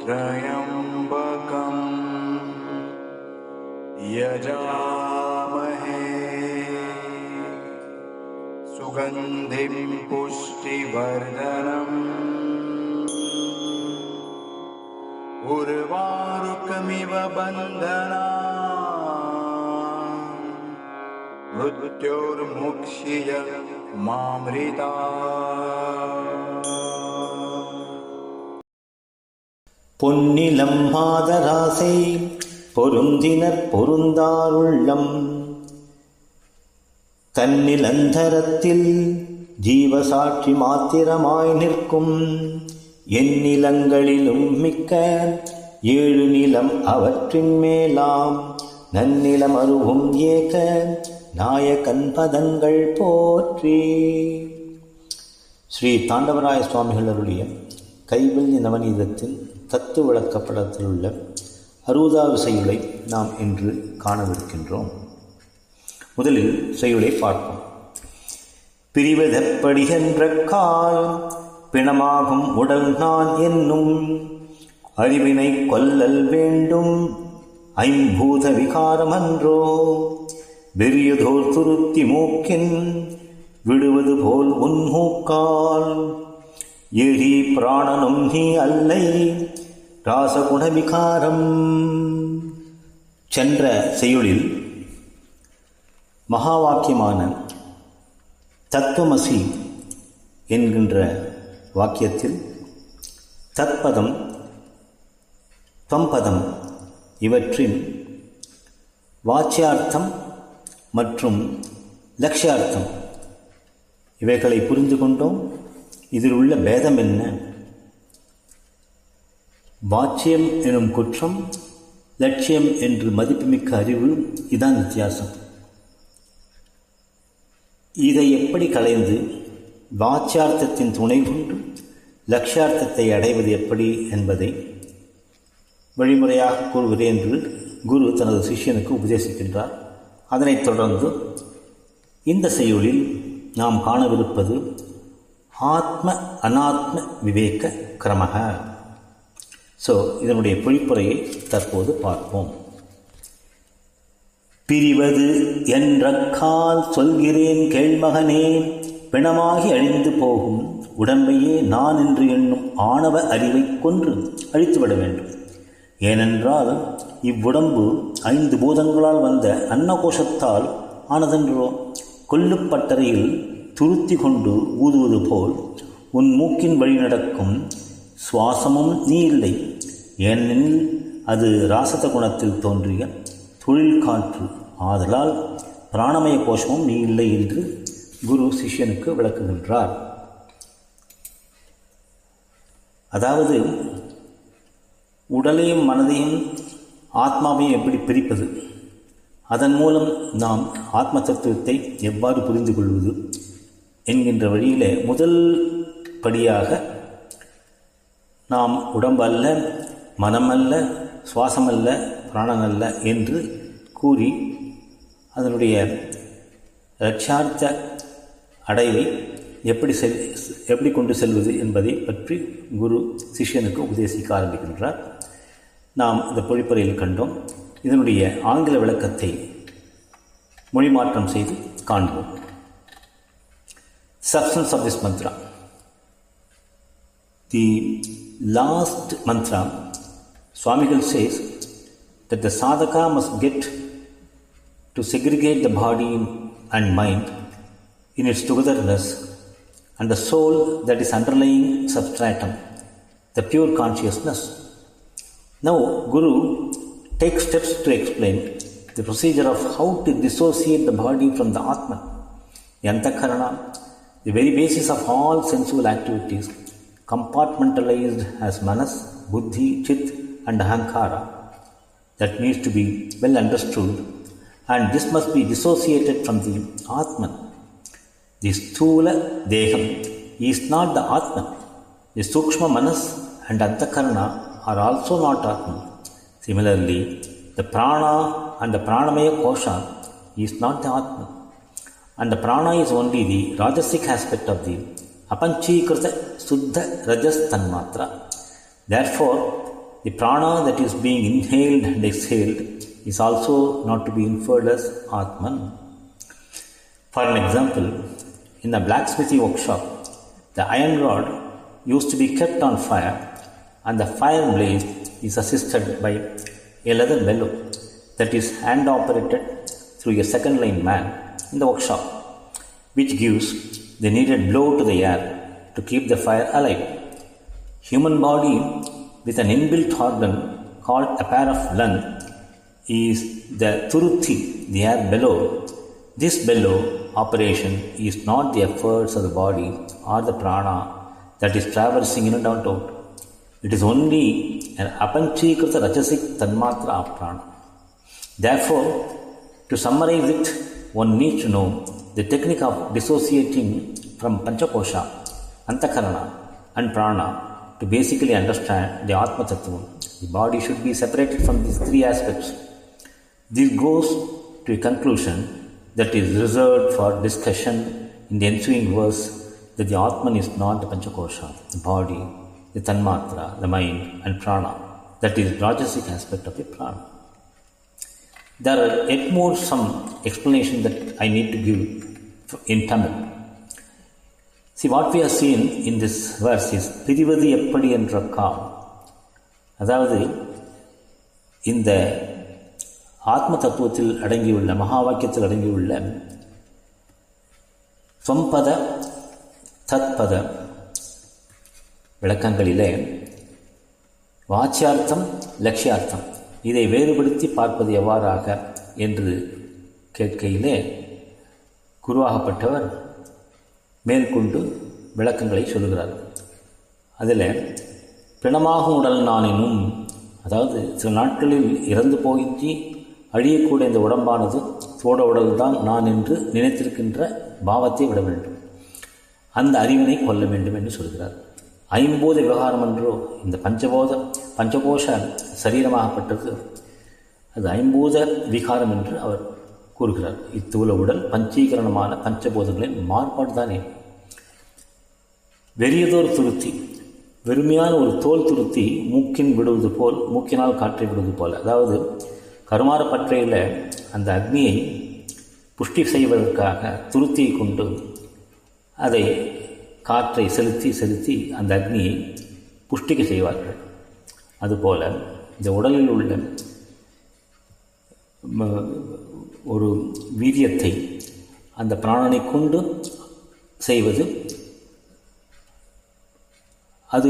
त्र्यम्बकं यजामहे सुगन्धिं पुष्टिवर्धनम् उर्वारुकमिव बन्धनान् मृत्योर्मुक्षीय मामृतात्। பொன்னிலம் மாதராசை பொருந்தினர் பொருந்தாருள்ளம் தன்னிலந்தரத்தில் ஜீவசாட்சி மாத்திரமாய் நிற்கும் எந்நிலங்களிலும் மிக்க 7 நிலம் அவற்றின் மேலாம் நன்னிலம் அருவும் ஏக நாயகன் பதங்கள் போற்றி. ஸ்ரீ தாண்டவராய சுவாமிகள் அருளிய கைவல்ய நவநீதத்தின் தத்துவ விளக்கப்படத்தில் உள்ள 60வது செய்யுளை நாம் இன்று காணவிருக்கின்றோம். முதலில் செய்யுளை பார்ப்போம். பிரிவதெப்படி என்ற கால் பிணமாகும் உடல் நான் என்னும் அறிவினை கொல்லல் வேண்டும் ஐம்பூத விகாரமன்றோ வெறியதோர் துருத்தி மூக்கின் விடுவது போல் உன்மூக்கால் எரி பிராணனும் நீ அல்லை ராசகுணவிகாரம். சென்ற செய்யுளில் மகா வாக்கியமான தத்துவமசி என்கின்ற வாக்கியத்தில் தத்பதம் தம்பதம் இவற்றின் வாச்சியார்த்தம் மற்றும் லட்சியார்த்தம் இவைகளை புரிந்து கொண்டோம். இதில் உள்ள பேதம் என்ன? வாச்சியம் எனும் குற்றம், லட்சியம் என்று மதிப்புமிக்க அறிவு, இதான் வித்தியாசம். இதை எப்படி களைந்து வாச்சியார்த்தத்தின் துணை கொண்டு லட்சியார்த்தத்தை அடைவது எப்படி என்பதை வழிமுறையாக கூறுகிறேன் என்று குரு தனது சிஷ்யனுக்கு உபதேசிக்கின்றார். அதனைத் தொடர்ந்து இந்த செய்யுளில் நாம் காணவிருப்பது ஆத்ம அனாத்ம விவேக கிரமக. இதனுடைய பொழிப்புரையை தற்போது பார்ப்போம். பிரிவது என்ற கால் சொல்கிறேன் கேள்மகனே, பிணமாகி அழிந்து போகும் உடம்பையே நான் என்று எண்ணும் ஆணவ அறிவை கொன்று அழித்துவிட வேண்டும். ஏனென்றால் இவ்வுடம்பு 5 பூதங்களால் வந்த அன்னகோஷத்தால் ஆனதென்றோ. கொல்லுப்பட்டறையில் துருத்தி கொண்டு ஊதுவது போல் உன் மூக்கின் வழி நடக்கும் சுவாசமும் நீ இல்லை. ஏனெனில் அது ராசத குணத்தில் தோன்றிய தொழில் காற்று. ஆதலால் பிராணமய கோஷமும் நீ இல்லை என்று குரு சிஷ்யனுக்கு விளக்குகின்றார். அதாவது உடலையும் மனதையும் ஆத்மாவையும் எப்படி பிரிப்பது, அதன் மூலம் நாம் ஆத்ம தத்துவத்தை எவ்வாறு புரிந்து கொள்வது என்கின்ற வழியிலே முதல் படியாக நாம் உடம்பல்ல, மனமல்ல, சுவாசமல்ல, பிராணமல்ல என்று கூறி அதனுடைய லட்சார்த்த அடைவை எப்படி கொண்டு செல்வது என்பதை பற்றி குரு சிஷ்யனுக்கு உபதேசிக்க ஆரம்பிக்கின்றார். நாம் இந்த பொழிப்புரையில் கண்டோம். இதனுடைய ஆங்கில விளக்கத்தை மொழிமாற்றம் செய்து காண்போம். Substance of this mantra. The last mantra, Swamigal says that the sadhaka must get to segregate the body and mind in its togetherness and the soul that is underlying substratum, the pure consciousness. Now, Guru takes steps to explain the procedure of how to dissociate the body from the Atman, the Antakarana, the very basis of all sensual activities, compartmentalized as Manas, Buddhi, Chit and Ahankara, that needs to be well understood, and this must be dissociated from the Atman. The Sthula Deham is not the Atman. The Sukshma Manas and Antakarana are also not Atman. Similarly, the Prana and the Pranamaya Kosha is not the Atman. And the prana is only the rajasic aspect of the apanchikrita suddha rajas tanmatra. Therefore, the prana that is being inhaled and exhaled is also not to be inferred as Atman. For an example, in a blacksmithy workshop, the iron rod used to be kept on fire, and the fire blaze is assisted by a leather bellow that is hand operated through a second line man in the workshop, which gives the needed blow to the air to keep the fire alive. Human body with an inbuilt organ called a pair of lung is the Turuthi, the air bellow. This bellow operation is not the efforts of the body or the prana that is traversing in and out. It is only an apanchikrita rajasic tanmatra of prana. Therefore, to summarize it, one needs to know the technique of dissociating from Panchakosha, Antakarana and Prana to basically understand the Atma Tattva. The body should be separated from these three aspects. This goes to a conclusion that is reserved for discussion in the ensuing verse, that the Atman is not the Panchakosha, the body, the Tanmatra, the mind and Prana, that is Rajasic aspect of the Prana. There are yet more some explanation that I need to give in Tamil. See, what we have seen in this verse is பிரிவது எப்படி என்ற கால். அதாவது இந்த ஆத்ம தத்துவத்தில் அடங்கியுள்ள மகா வாக்கியத்தில் அடங்கியுள்ள ஸ்வம்பத தத்பத விளக்கங்களிலே வாச்சியார்த்தம் லட்சியார்த்தம் இதை வேறுபடுத்தி பார்ப்பது எவ்வாறாக என்று கேட்கையிலே குருவாகப்பட்டவர் மேற்கொண்டு விளக்கங்களை சொல்லுகிறார். அதில் பிணமாகும் உடல் நானினும், அதாவது சில நாட்களில் இறந்து போகின்றி அழியக்கூடிய இந்த உடம்பானது தோட உடல் தான் நான் என்று நினைத்திருக்கின்ற பாவத்தை விட வேண்டும், அந்த அறிவினை கொள்ள வேண்டும் என்று சொல்கிறார். ஐம்போத விவகாரம் என்றோ இந்த பஞ்சகோஷ சரீரமாகப்பட்டது, அது ஐம்போத விகாரம் என்று அவர் கூறுகிறார். இத்தூல உடல் பஞ்சீகரணமான பஞ்சபோதங்களின் மாறுபாடு தானே. வெறியதோர் துருத்தி, வெறுமையான ஒரு தோல் துருத்தி மூக்கினால் காற்றை விடுவது போல, அதாவது கருமார பற்றையில் அந்த அக்னியை புஷ்டி செய்வதற்காக துருத்தியை கொண்டு அதை காற்றை செலுத்தி அந்த அக்னியை புஷ்டிக்க செய்வார்கள். அதுபோல இந்த உடலில் உள்ள ஒரு வீரியத்தை அந்த பிராணனை கொண்டு செய்வது, அது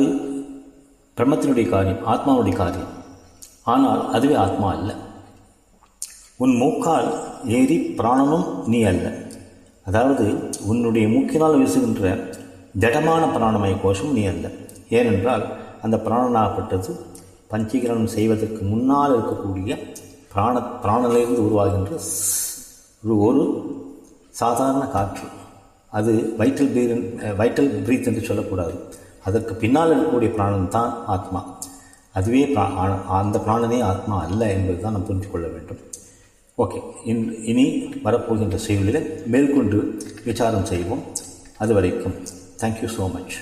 பிரம்மத்தினுடைய காரியம், ஆத்மாவுடைய காரியம். ஆனால் அதுவே ஆத்மா அல்ல. உன் மூக்கால் ஏறி பிராணனும் நீ அல்ல. அதாவது உன்னுடைய மூக்கினால் வீசுகின்ற திடமான பிராணமய கோஷம் நீ அல்ல. ஏனென்றால் அந்த பிராணனாகப்பட்டது பஞ்சீகரணம் செய்வதற்கு முன்னால் இருக்கக்கூடிய பிராணனிலிருந்து உருவாகின்ற ஒரு சாதாரண காற்று. அது வைட்டல் பிரீத் என்று சொல்லக்கூடாது. அதற்கு பின்னால் இருக்கக்கூடிய பிராணன் தான் ஆத்மா. அதுவே அந்த பிராணனே ஆத்மா அல்ல என்பது தான் நாம் புரிந்து கொள்ள வேண்டும். ஓகே, இனி வரப்போகின்ற செய்திகளில் மேற்கொண்டு விசாரம் செய்வோம். அது வரைக்கும் தேங்க்யூ ஸோ மச்.